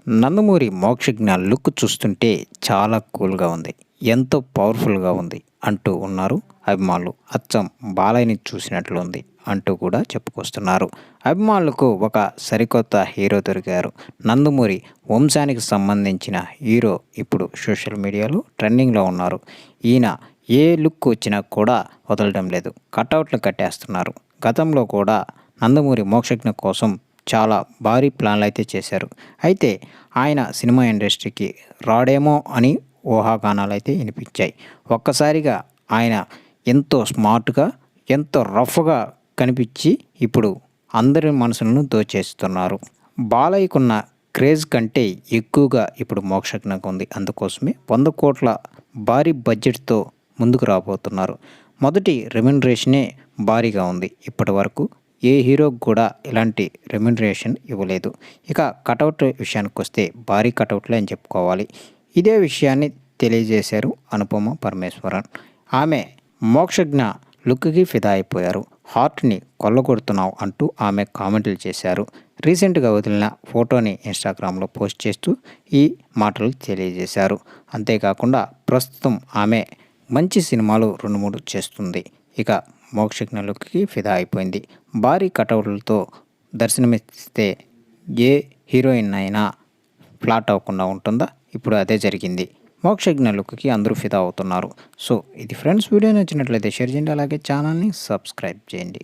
Nandamuri Mokshagna look చూస్తుంటే చాలా కూల్‌గా ఉంది. ఎంతో పవర్‌ఫుల్‌గా ఉంది అంటూ ఉన్నారు అభిమానులు. అచ్చం బాలయ్యని చూసినట్లుంది అంటూ కూడా చెప్పుకొస్తున్నారు. అభిమానులకు ఒక సరికొత్త హీరో దొరికారు. నందమూరి వంశానికి సంబంధించిన హీరో ఇప్పుడు సోషల్ మీడియాలో ట్రెండింగ్‌లో ఉన్నారు. ఈయన ఏ లుక్ వచ్చినా కూడా వదలడం లేదు. కటౌట్లు కట్టేస్తున్నారు. గతంలో కూడా నందమూరి మోక్షజ్ఞ కోసం చాలా భారీ ప్లాన్‌లయితే చేశారు. అయితే ఆయన సినిమా ఇండస్ట్రీకి రాడేమో అని ఊహాగానాలైతే వినిపించాయి. ఒక్కసారిగా ఆయన ఎంతో స్మార్ట్‌గా, ఎంతో రఫ్‌గా కనిపించి ఇప్పుడు అందరి మనసులను దోచేస్తున్నారు. బాలయ్యకున్న క్రేజ్ కంటే ఎక్కువగా ఇప్పుడు మోక్షజ్ఞకు ఉంది. అందుకోసమే 100,00,00,000 భారీ బడ్జెట్‌తో ముందుకు రాబోతున్నారు. మొదటి రెమ్యునరేషనే భారీగా ఉంది. ఇప్పటివరకు ఏ హీరోకి కూడా ఇలాంటి రెమ్యునరేషన్ ఇవ్వలేదు. ఇక కటౌట్ విషయానికొస్తే భారీ కటౌట్లే అని చెప్పుకోవాలి. ఇదే విషయాన్ని తెలియజేశారు అనుపమ పరమేశ్వరన్. ఆమె మోక్షజ్ఞ లుక్‌కి ఫిదా అయిపోయారు. హార్ట్‌ని కొల్లగొడుతున్నావు అంటూ ఆమె కామెంట్లు చేశారు. రీసెంట్‌గా వదిలిన ఫోటోని ఇన్‌స్టాగ్రామ్‌లో పోస్ట్ చేస్తూ ఈ మాటలు తెలియజేశారు. అంతేకాకుండా ప్రస్తుతం ఆమె మంచి సినిమాలు 2, 3 చేస్తుంది. ఇక మోక్షజ్ఞ లుక్‌కి ఫిదా అయిపోయింది. భారీ కటౌట్లతో దర్శనమిస్తే ఏ హీరోయిన్ అయినా ఫ్లాట్ అవ్వకుండా ఉంటుందా? ఇప్పుడు అదే జరిగింది. మోక్షజ్ఞ లుక్‌కి అందరూ ఫిదా అవుతున్నారు. సో ఇది ఫ్రెండ్స్, వీడియో నచ్చినట్లయితే షేర్ చేయండి. అలాగే ఛానల్‌ని సబ్స్క్రైబ్ చేయండి.